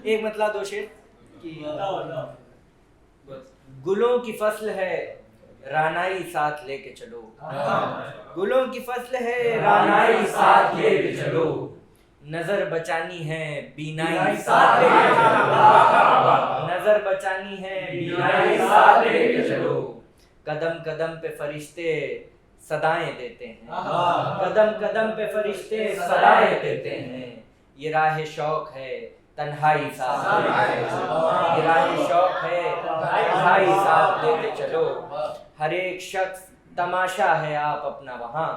एक मतला दो शेर कि गुलों की फसल है रानाई साथ लेके चलो, गुलों की फसल है रानाई साथ लेके चलो, नजर बचानी है बीनाई साथ लेके चलो, नजर बचानी है बीनाई साथ लेके चलो, कदम कदम पे फरिश्ते सदाएं देते हैं, कदम कदम पे फरिश्ते सदाएं देते हैं, ये राह शौक है तन्हाई साथ लेके चलो, ये राह शौक है तन्हाई साथ लेके चलो, हर एक शख्स तमाशा है आप अपना वहाँ,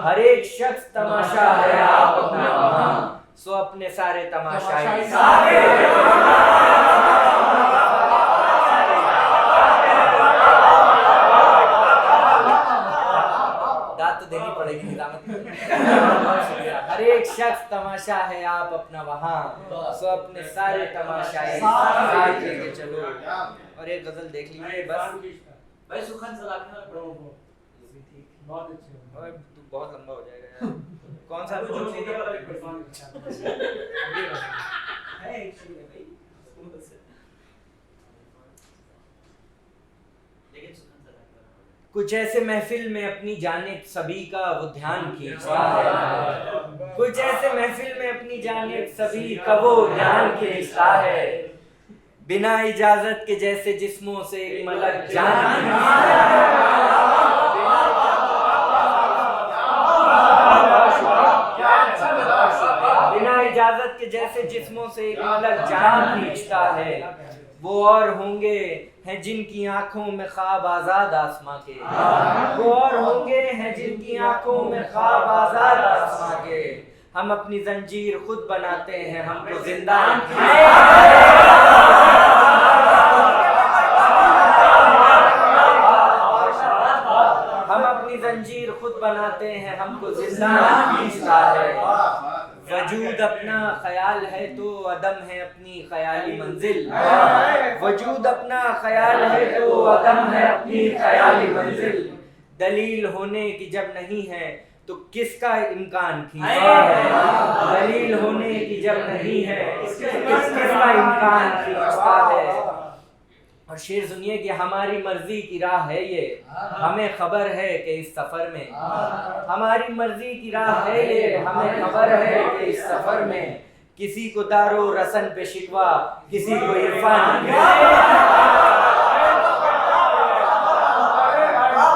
हर एक शख्स तमाशा है आप अपना वहाँ, सो अपने सारे तमाशाई दाद तो देनी पड़ेगी निजामत। हर एक शख्स तमाशा है आप अपना वहाँ, सो अपने सारे तमाशाई साथ लेके चलो। और एक गजल देख लीजिए बस भाई सुखन सलाखना बहुत अच्छे और बहुत लंबा हो जाएगा यार। कौन सा जो छोटा वाला एक परफॉर्म है एक चीज है भाई लेकिन सुखन सलाखना कुछ ऐसे महफिल में अपनी जानिब सभी का वो ध्यान खींचता है, कुछ ऐसे महफिल में अपनी जानिब सभी का वो ध्यान खींचता है, बिना इजाजत के जैसे जिस्मों से एक मलक जान बिना इजाजत के जैसे जिस्मों से एक मलक जान खींचता है, वो और होंगे हैं जिनकी आंखों में ख्वाब आजाद आसमां के, वो और होंगे हैं जिनकी आंखों में ख्वाब आजाद आसमां के, हम अपनी जंजीर खुद बनाते हैं हमको जिंदा हम अपनी जंजीर खुद बनाते हैं हमको जिंदा खींचता है, वजूद अपना ख्याल है तो अदम है अपनी ख्याली मंजिल, वजूद अपना ख्याल है तो अदम है अपनी ख्याली मंजिल, दलील होने की जब नहीं है तो किसका इम्कान खींचता है, दलील होने की जब नहीं है किसका इम्कान खींचता है। और शेर सुनिए कि हमारी मर्जी की राह है ये, हमें खबर है कि इस सफर में, हमारी मर्जी की राह है ये, हमें खबर है कि इस सफर में, किसी को दारो रसन पे शिकवा किसी को इरफान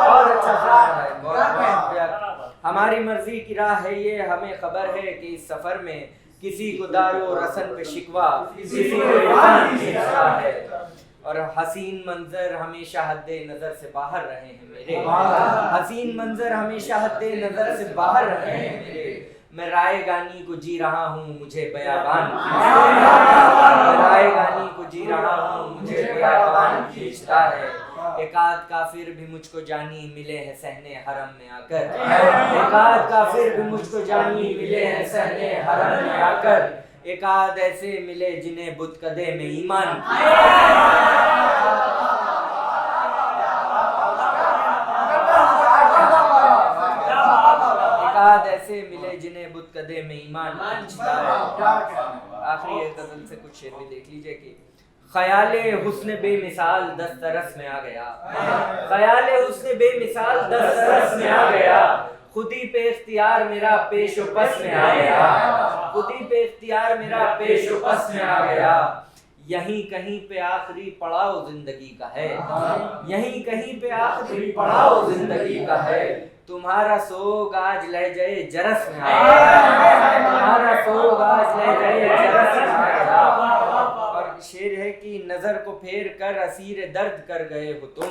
बहुत अच्छा है, बहुत हमारी मर्जी की राह है ये, हमें खबर है कि इस सफर में, किसी को दारो रसन पे शिकवा किसी को इरफान खींचता है। और हसीन मंजर हमेशा हद्दे नजर से बाहर रहे हैं मेरे, हसीन मंजर हमेशा हद्दे नजर से बाहर रहे हैं मेरे, मैं राय गानी को जी रहा हूँ मुझे बयाबान, मैं राय गानी को जी रहा हूँ मुझे बयाबान खींचता है, एकाद काफिर भी मुझको जानी मिले हैं सहने हरम में आकर, एकाद काफिर भी मुझको जानी मिले हैं सहने हरम में आकर, एकाद ऐसे मिले जिन्हें बुत कदे में ईमान, एकाद ऐसे मिले जिन्हें बुत कदे में ईमान। आखिरी एक गजल से कुछ शेर भी देख लीजिए कि ख्याले हुस्न बेमिसाल दस्तरस में आ गया, ख्याले हुस्न बेमिसाल दस्तरस में आ गया, खुदी पे इख्तियार मेरा पेशो पस में आ गया, खुदी पे इख्तियार मेरा पेशो पस में आ गया, यहीं कहीं पे आखिरी पड़ाव जिंदगी का है, यहीं कहीं पे आखिरी पड़ाव जिंदगी का है, तुम्हारा सोग आज ले जाए जरस में आ गया, तुम्हारा सोग आज ले जाए जरस में आ गया। और शेर है कि नजर को फेर कर असीर दर्द कर गए हो तुम,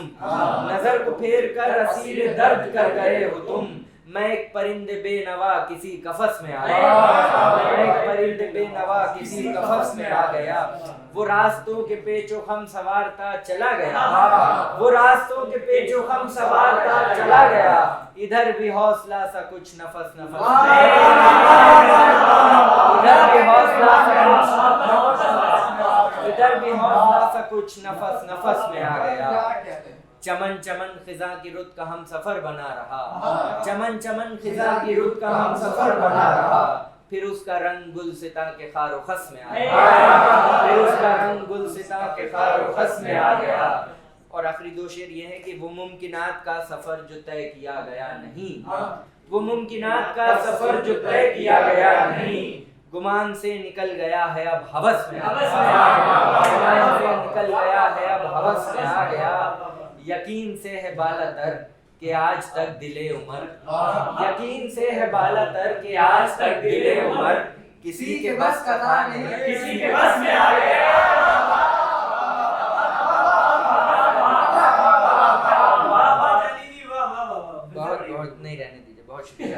नजर को फेर कर असीर दर्द कर गए हो तुम, मैं एक परिंदे बेनवा किसी कफस में आ गया, मैं एक परिंदे बेनवा किसी कफस में आ गया, वो रास्तों के पेचो हम सवारता चला गया, वो रास्तों के पेचो हम सवारता चला गया, इधर भी हौसला सा कुछ नफस नफस, इधर भी हौसला सा कुछ, इधर भी हौसला सा कुछ नफस नफस में आ गया, चमन चमन खिजा की रुत का हम सफर बना रहा, चमन चमन खिजा की रुत का हम सफर बना रहा, फिर उसका रंग गुलसिता के खारो खस में आया, हवस में आ गया। और आखिरी दो शेर ये है कि वो मुमकिनात का सफर जो तय किया गया नहीं, वो मुमकिनात का सफर जो तय किया गया नहीं, गुमान से निकल गया है अब हवस में आ गया। गुमान से निकल गया है अब हवस में आ गया। यकीन से है बालातर कि आज तक दिले उमर, यकीन से है बालातर कि आज तक दिले उमर, किसी के बस का था नहीं किसी के बस में आ गया। बहुत नहीं रहने दीजिए, बहुत शुक्रिया।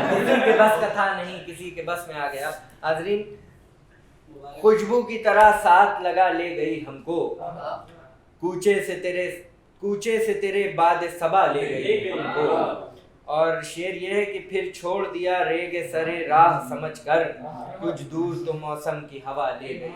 किसी के बस का था नहीं किसी के बस में आ गया। हाज़रीन, खुशबू की तरह साथ लगा ले गई हमको, कूचे से तेरे बाद सबा ले गई हमको। और शेर ये है कि फिर छोड़ दिया रेगे सरे राह समझ कर, कुछ दूर तो मौसम की हवा ले गई।